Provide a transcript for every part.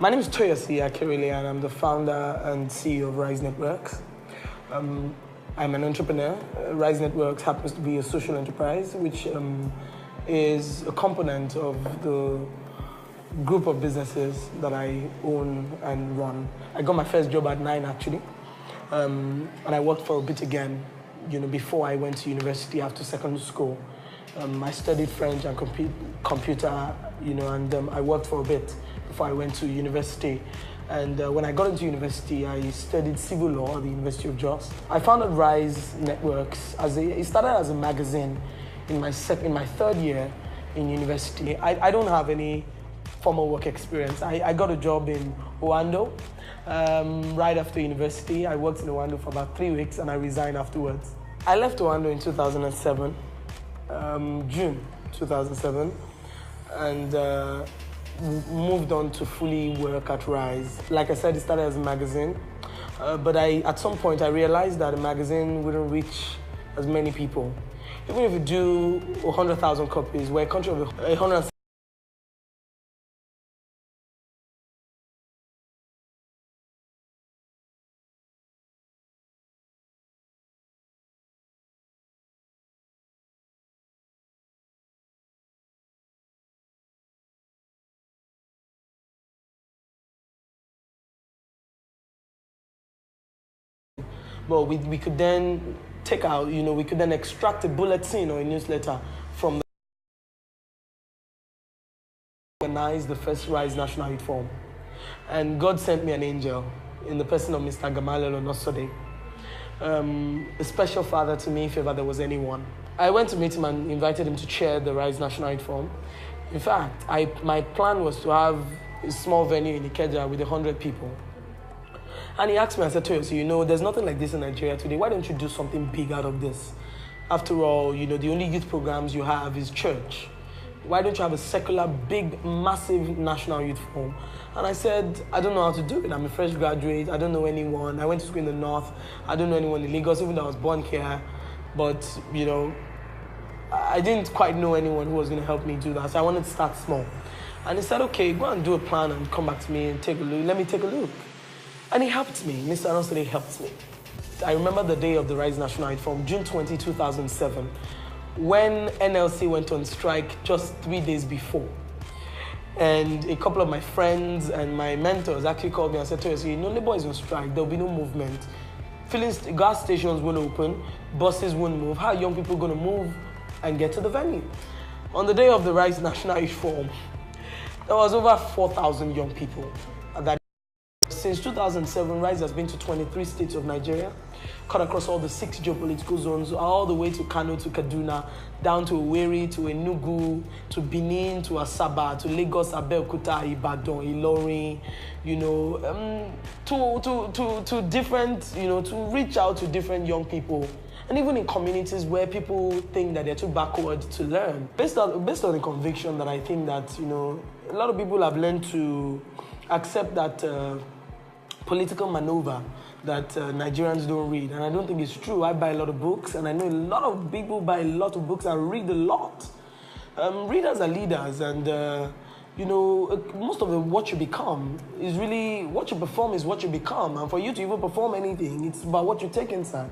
My name is Toyosi Akerele, and I'm the founder and CEO of Rise Networks. I'm an entrepreneur. Rise Networks happens to be a social enterprise, which is a component of the group of businesses that I own and run. I got my first job at 9, actually, and I worked for a bit again, before I went to university after secondary school. I studied French and computer, and I worked for a bit before I went to university. And when I got into university, I studied civil law at the University of Jos. I founded Rise Networks it started as a magazine in my third year in university. I don't have any formal work experience. I got a job in Owando right after university. I worked in Owando for about 3 weeks and I resigned afterwards. I left Owando in 2007. June 2007, and moved on to fully work at Rise. Like I said, it started as a magazine, but at some point I realized that a magazine wouldn't reach as many people. Even if you do 100,000 copies, we're a country of 100. But we could then take out, we could then extract a bulletin or a newsletter from organize the first Rise National Youth Forum. And God sent me an angel in the person of Mr. Gamalelo Nosode, a special father to me if ever there was anyone. I went to meet him and invited him to chair the Rise National Youth Forum. In fact, my plan was to have a small venue in Ikeja with 100 people. And he asked me, I said, Toyosi, there's nothing like this in Nigeria today. Why don't you do something big out of this? After all, the only youth programs you have is church. Why don't you have a secular, big, massive national youth forum? And I said, I don't know how to do it. I'm a fresh graduate. I don't know anyone. I went to school in the north. I don't know anyone in Lagos, even though I was born here. But, I didn't quite know anyone who was going to help me do that. So I wanted to start small. And he said, okay, go and do a plan and come back to me and take a look. Let me take a look. And he helped me. Mr. Anosode helped me. I remember the day of the Rise National Youth Forum, June 20, 2007, when NLC went on strike just 3 days before. And a couple of my friends and my mentors actually called me and said, Toyosi, Labour is on strike, there'll be no movement. Gas stations won't open, buses won't move. How are young people going to move and get to the venue? On the day of the Rise National Youth Forum, there was over 4,000 young people at that. Since 2007, Rise has been to 23 states of Nigeria, cut across all the 6 geopolitical zones, all the way to Kano, to Kaduna, down to Owerri, to Enugu, to Benin, to Asaba, to Lagos, Abeokuta, Ibadan, Ilorin, to different, to reach out to different young people. And even in communities where people think that they're too backward to learn. Based on the conviction that I think that, a lot of people have learned to accept that political maneuver that Nigerians don't read. And I don't think it's true. I buy a lot of books, and I know a lot of people buy a lot of books and read a lot. Readers are leaders, and most of what you become is really, what you perform is what you become. And for you to even perform anything, it's about what you take inside.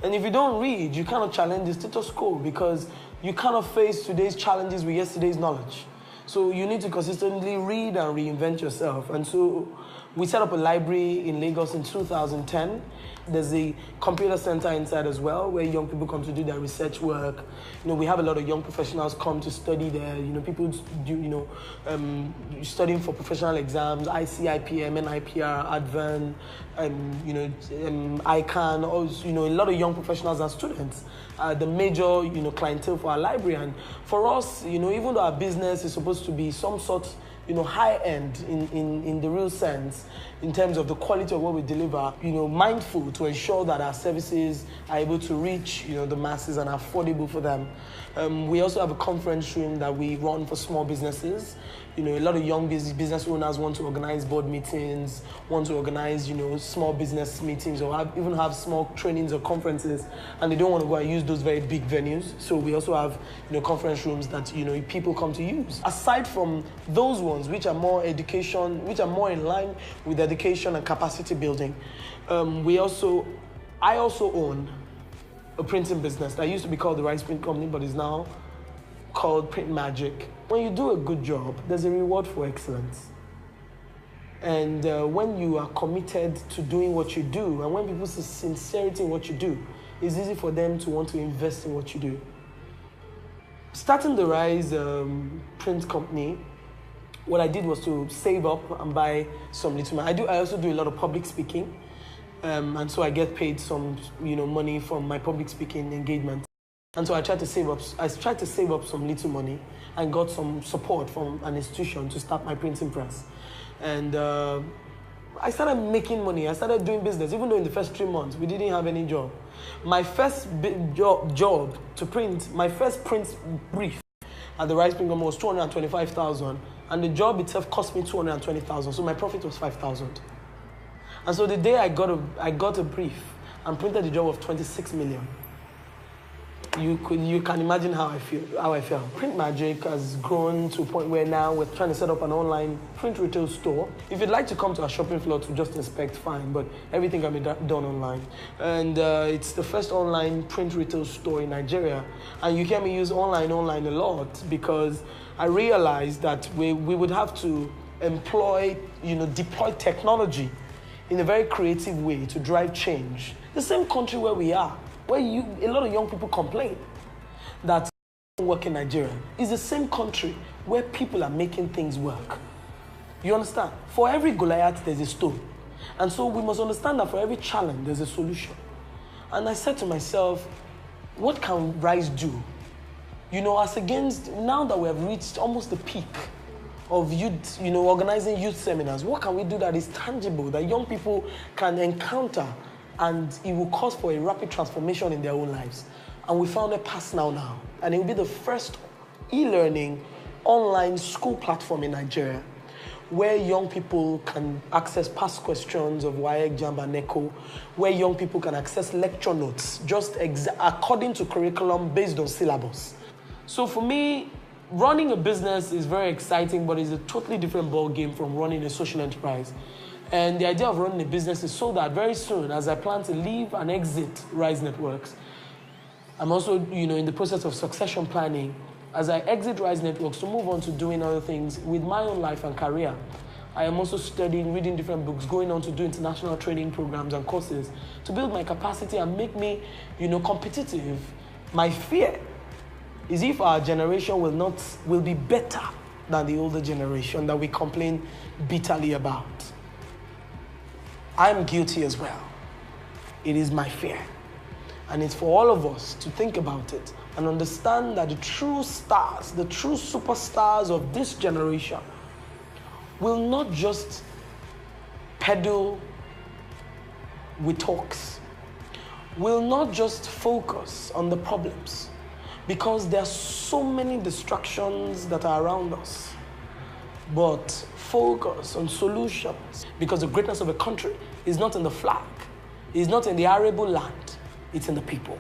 And if you don't read, you cannot challenge the status quo, because you cannot face today's challenges with yesterday's knowledge. So you need to consistently read and reinvent yourself. And so we set up a library in Lagos in 2010. There's a computer center inside as well, where young people come to do their research work. We have a lot of young professionals come to study there. People do, studying for professional exams, ICIPM, NIPR, Advan, ICANN. Also, a lot of young professionals and students are the major, clientele for our library. And for us, even though our business is supposed to be some sort, high end in the real sense, excellence in terms of the quality of what we deliver, mindful to ensure that our services are able to reach, the masses and are affordable for them. We also have a conference room that we run for small businesses. A lot of young business owners want to organize board meetings, want to organize, small business meetings, or even have small trainings or conferences, and they don't want to go and use those very big venues. So we also have, conference rooms that, people come to use. Aside from those ones, which are more education, which are more in line with education and capacity building, I also own a printing business that used to be called the Rice Print Company, but is now called Print Magic. When you do a good job, there's a reward for excellence. And when you are committed to doing what you do, and when people see sincerity in what you do, it's easy for them to want to invest in what you do. Starting the Rise Print Company, what I did was to save up and buy some little money. I also do a lot of public speaking, and so I get paid some money from my public speaking engagement. And so I tried to save up some little money and got some support from an institution to start my printing press. And I started making money. I started doing business. Even though in the first 3 months, we didn't have any job. My first job to print, my first print brief at the Rice Print Company was 225,000. And the job itself cost me 220,000. So my profit was 5,000. And so the day I got a brief and printed a job of 26 million, you can imagine how I felt. Print Magic has grown to a point where now we're trying to set up an online print retail store. If you'd like to come to our shopping floor to just inspect, fine, but everything can be done online. And it's the first online print retail store in Nigeria. And you hear me use online a lot because I realized that we would have to deploy technology in a very creative way to drive change. The same country where we are, where a lot of young people complain that work in Nigeria, is the same country where people are making things work. You understand? For every Goliath, there's a stone. And so we must understand that for every challenge, there's a solution. And I said to myself, what can Rise do? As against, now that we have reached almost the peak of youth, organizing youth seminars, what can we do that is tangible, that young people can encounter, and it will cause for a rapid transformation in their own lives? And we founded Pass Now, and it will be the first e-learning online school platform in Nigeria, where young people can access past questions of WAEC, JAMB, and NECO, where young people can access lecture notes, just according to curriculum based on syllabus. So for me, running a business is very exciting, but it's a totally different ball game from running a social enterprise. And the idea of running a business is so that very soon, as I plan to leave and exit Rise Networks, I'm also, in the process of succession planning, as I exit Rise Networks to move on to doing other things with my own life and career. I am also studying, reading different books, going on to do international training programs and courses to build my capacity and make me, competitive. My fear is if our generation will be better than the older generation that we complain bitterly about. I'm guilty as well. It is my fear. And it's for all of us to think about it and understand that the true stars, the true superstars of this generation will not just peddle with talks, will not just focus on the problems, because there are so many distractions that are around us, but focus on solutions, because the greatness of a country is not in the flag, is not in the arable land, it's in the people.